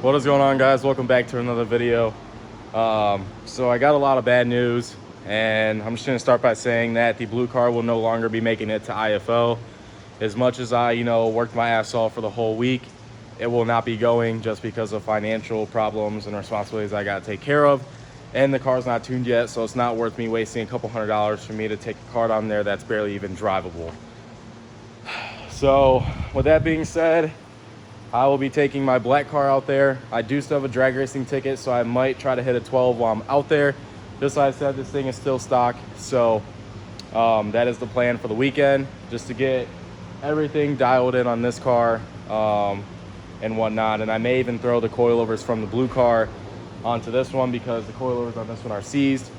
What is going on, guys? Welcome back to another video. So I got a lot of bad news, and I'm just going to start by saying that the blue car will no longer be making it to IFO. As much as I worked my ass off for the whole week, it will not be going just because of financial problems and responsibilities I got to take care of. And the car's not tuned yet, so it's not worth me wasting a couple $100s for me to take a car down there that's barely even drivable. So with that being said, I will be taking my black car out there. I do still have a drag racing ticket, so I might try to hit a 12 while I'm out there. Just like I said, this thing is still stock, so that is the plan for the weekend, just to get everything dialed in on this car and whatnot. And I may even throw the coilovers from the blue car onto this one because the coilovers on this one are seized.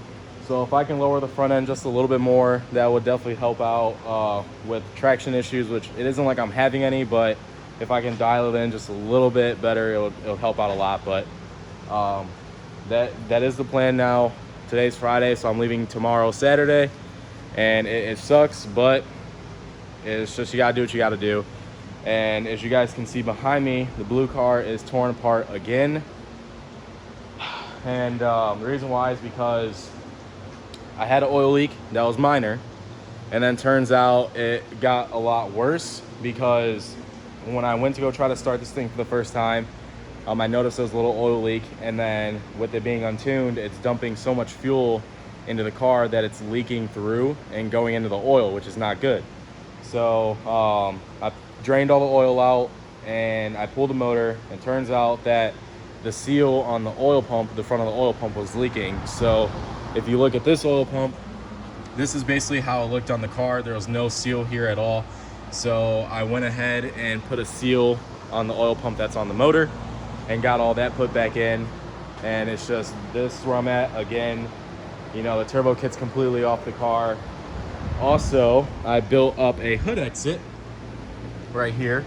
So if I can lower the front end just a little bit more, that would definitely help out with traction issues, which it isn't like I'm having any, but if I can dial it in just a little bit better, it'll help out a lot. But that is the plan now. Today's Friday, so I'm leaving tomorrow, Saturday, and it sucks, but it's just, you gotta do what you gotta do. And as you guys can see behind me, the blue car is torn apart again. And the reason why is because I had an oil leak that was minor, and then turns out it got a lot worse because when I went to go try to start this thing for the first time, I noticed there was a little oil leak, and then with it being untuned, it's dumping so much fuel into the car that it's leaking through and going into the oil, which is not good. So I drained all the oil out and I pulled the motor, and turns out that the seal on the oil pump, the front of the oil pump, was leaking. So if you look at this oil pump, this is basically how it looked on the car. There was no seal here at all. So I went ahead and put a seal on the oil pump that's on the motor and got all that put back in. And it's just, this is where I'm at again. The turbo kit's completely off the car. Also, I built up a hood exit right here.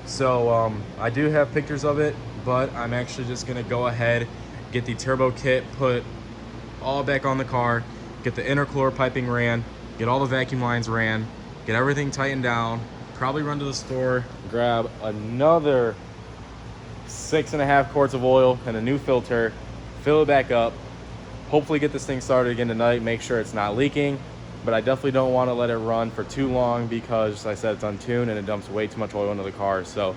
So I do have pictures of it, but I'm actually just gonna go ahead, get the turbo kit put all back on the car, get the intercooler piping ran, get all the vacuum lines ran, get everything tightened down, probably run to the store, grab another 6.5 quarts of oil and a new filter, fill it back up, hopefully get this thing started again tonight, make sure it's not leaking. But I definitely don't want to let it run for too long because, like I said, it's untuned and it dumps way too much oil into the car. So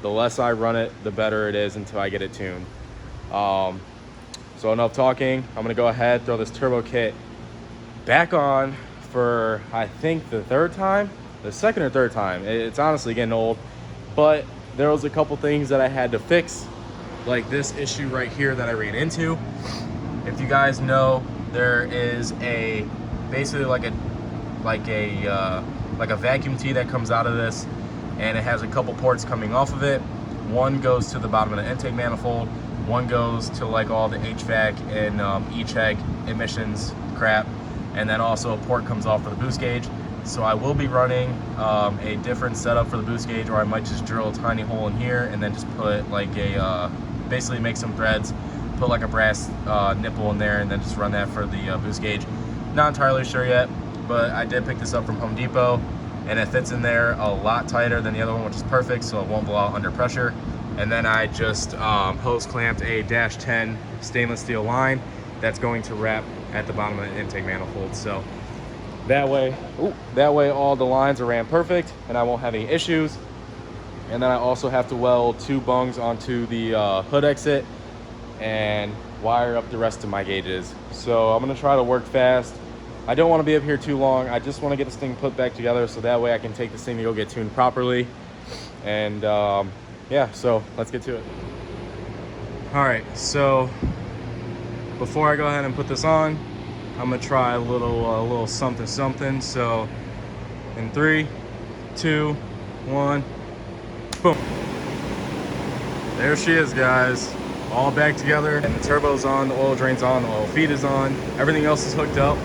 the less I run it, the better it is until I get it tuned. So enough talking. I'm gonna go ahead, throw this turbo kit back on for, I think, the second or third time. It's honestly getting old, but there was a couple things that I had to fix, like this issue right here that I ran into. If you guys know, there is basically like a vacuum tee that comes out of this, and it has a couple ports coming off of it. One goes to the bottom of the intake manifold, one goes to like all the HVAC and e-check emissions crap, and then also a port comes off for the boost gauge. So I will be running a different setup for the boost gauge, or I might just drill a tiny hole in here and then just put like basically make some threads, put like a brass nipple in there, and then just run that for the boost gauge. Not entirely sure yet, but I did pick this up from Home Depot, and it fits in there a lot tighter than the other one, which is perfect, so it won't blow out under pressure. And then I just hose clamped a -10 stainless steel line that's going to wrap at the bottom of the intake manifold. So that way all the lines are ran perfect and I won't have any issues. And then I also have to weld 2 bungs onto the hood exit and wire up the rest of my gauges. So I'm gonna try to work fast. I don't want to be up here too long. I just want to get this thing put back together so that way I can take this thing to go get tuned properly. And yeah, so let's get to it. All right, so before I go ahead and put this on, I'm gonna try a little something. So in 3, 2, 1, boom. There she is, guys. All back together, and the turbo's on, the oil drain's on, the oil feed is on, everything else is hooked up.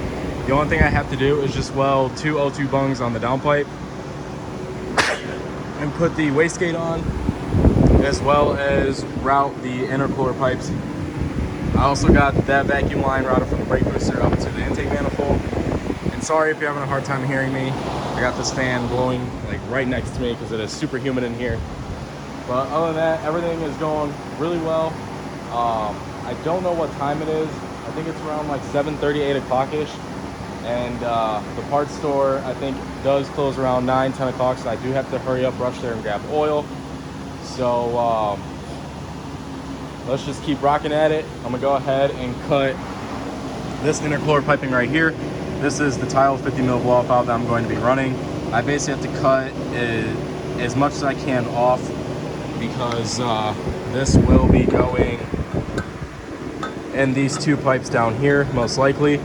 The only thing I have to do is just weld 2 O2 bungs on the downpipe and put the wastegate on, as well as route the intercooler pipes. I also got that vacuum line routed from the brake booster up to the intake manifold. And sorry if you're having a hard time hearing me. I got this fan blowing like right next to me because it is super humid in here. But other than that, everything is going really well. I don't know what time it is. I think it's around like 7:30, 8 o'clock-ish. And the parts store, I think, does close around 9, 10 o'clock. So I do have to hurry up, rush there and grab oil. So let's just keep rocking at it. I'm gonna go ahead and cut this intercooler piping right here. This is the tile 50 mil blow off valve that I'm going to be running. I basically have to cut as much as I can off because this will be going in these two pipes down here, most likely.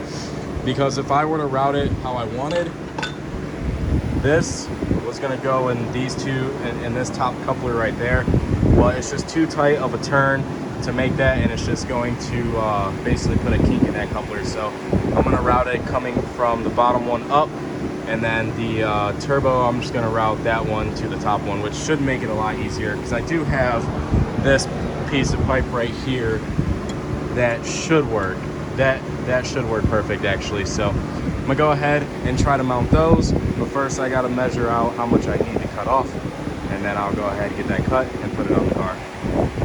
Because if I were to route it how I wanted, this was gonna go in these two and this top coupler right there. Well, it's just too tight of a turn to make that, and it's just going to basically put a kink in that coupler. So I'm gonna route it coming from the bottom one up, and then the turbo, I'm just gonna route that one to the top one, which should make it a lot easier because I do have this piece of pipe right here that should work. That should work perfect actually. So I'm gonna go ahead and try to mount those, but first I gotta measure out how much I need to cut off, and then I'll go ahead and get that cut and put it on the car.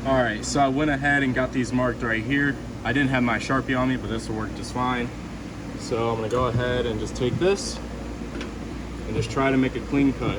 All right, so I went ahead and got these marked right here. I didn't have my Sharpie on me, but this will work just fine. So I'm gonna go ahead and just take this and just try to make a clean cut.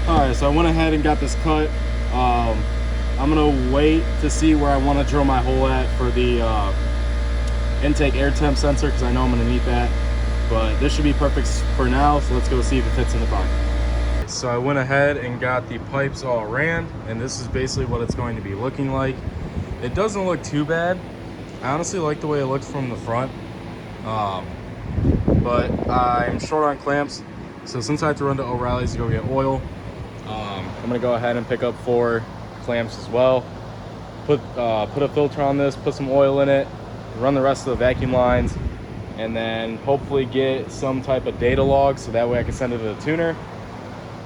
All right, so I went ahead and got this cut. I'm gonna wait to see where I want to drill my hole at for the intake air temp sensor, because I know I'm gonna need that. But this should be perfect for now, so let's go see if it fits in the car. So I went ahead and got the pipes all ran, and this is basically what it's going to be looking like. It doesn't look too bad. I honestly like the way it looks from the front, but I'm short on clamps, so since I have to run to O'Reilly's to go get oil, I'm gonna go ahead and pick up 4 clamps as well. Put a filter on this, put some oil in it, run the rest of the vacuum lines, and then hopefully get some type of data log so that way I can send it to the tuner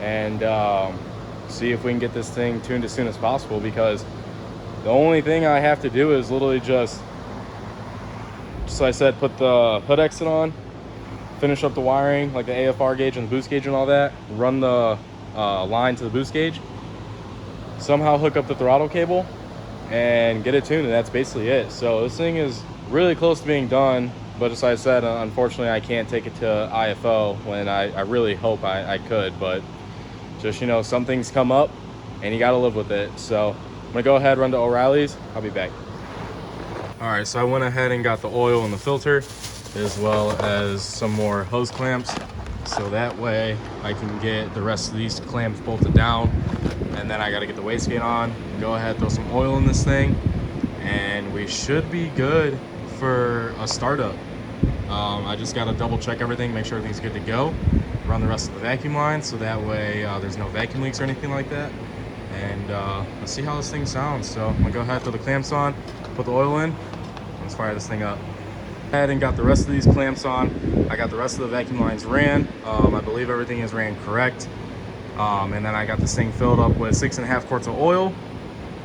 and see if we can get this thing tuned as soon as possible, because the only thing I have to do is literally just like I said, put the hood exit on, finish up the wiring, like the AFR gauge and the boost gauge and all that, run the line to the boost gauge, somehow hook up the throttle cable and get it tuned, and that's basically it. So this thing is really close to being done, but as I said, unfortunately I can't take it to IFO when I really hope I could, but just, you know, some things come up and you got to live with it. So I'm gonna go ahead, run to O'Reilly's. I'll be back. All right, so I went ahead and got the oil and the filter, as well as some more hose clamps, so that way I can get the rest of these clamps bolted down, and then I got to get the wastegate on, go ahead, throw some oil in this thing, and we should be good for a startup. I just got to double check everything, make sure everything's good to go, run the rest of the vacuum line so that way there's no vacuum leaks or anything like that, and let's see how this thing sounds. So I'm gonna go ahead, throw the clamps on, put the oil in, let's fire this thing up. Ahead and got the rest of these clamps on. I got the rest of the vacuum lines ran. I believe everything is ran correct. And then I got this thing filled up with 6.5 quarts of oil.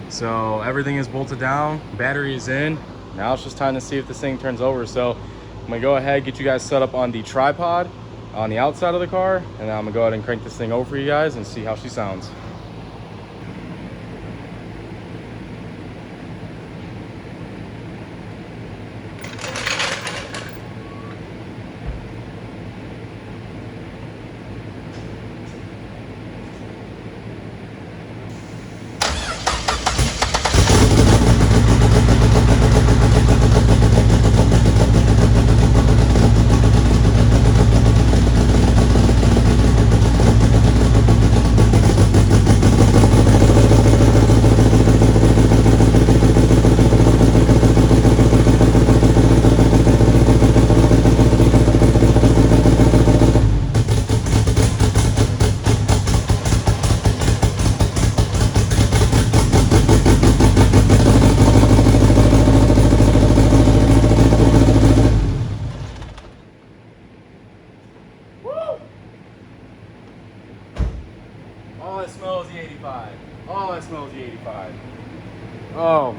So everything is bolted down, battery is in. Now it's just time to see if this thing turns over. So I'm gonna go ahead, get you guys set up on the tripod on the outside of the car, and then I'm gonna go ahead and crank this thing over for you guys and see how she sounds.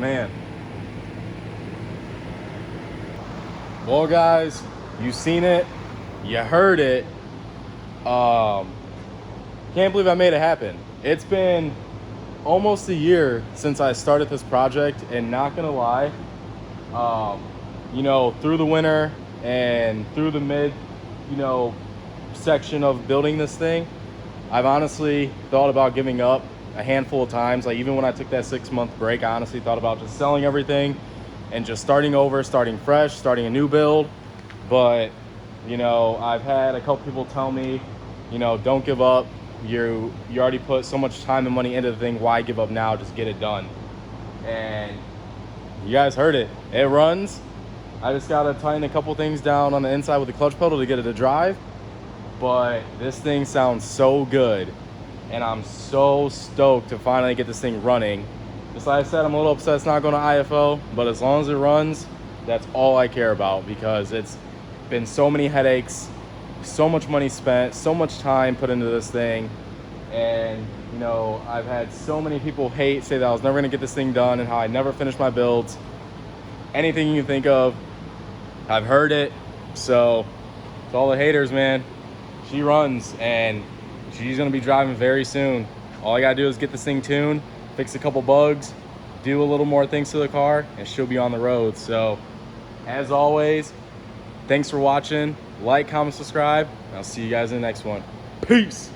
man. Well, guys, you seen it, you heard it. Can't believe I made it happen. It's been almost a year since I started this project, and not gonna lie, you know, through the winter and through the mid, you know, section of building this thing, I've honestly thought about giving up a handful of times. Like, even when I took that 6-month break, I honestly thought about just selling everything and just starting over, starting fresh, starting a new build. But, you know, I've had a couple people tell me, you know, don't give up. You already put so much time and money into the thing. Why give up now? Just get it done. And you guys heard it. It runs. I just got to tighten a couple things down on the inside with the clutch pedal to get it to drive. But this thing sounds so good, and I'm so stoked to finally get this thing running. Just like I said, I'm a little upset it's not going to IFO, but as long as it runs, that's all I care about, because it's been so many headaches, so much money spent, so much time put into this thing. And, you know, I've had so many people say that I was never going to get this thing done and how I never finished my builds. Anything you can think of, I've heard it. So, to all the haters, man, she runs, and she's going to be driving very soon. All I got to do is get this thing tuned, fix a couple bugs, do a little more things to the car, and she'll be on the road. So, as always, thanks for watching. Like, comment, subscribe, and I'll see you guys in the next one. Peace.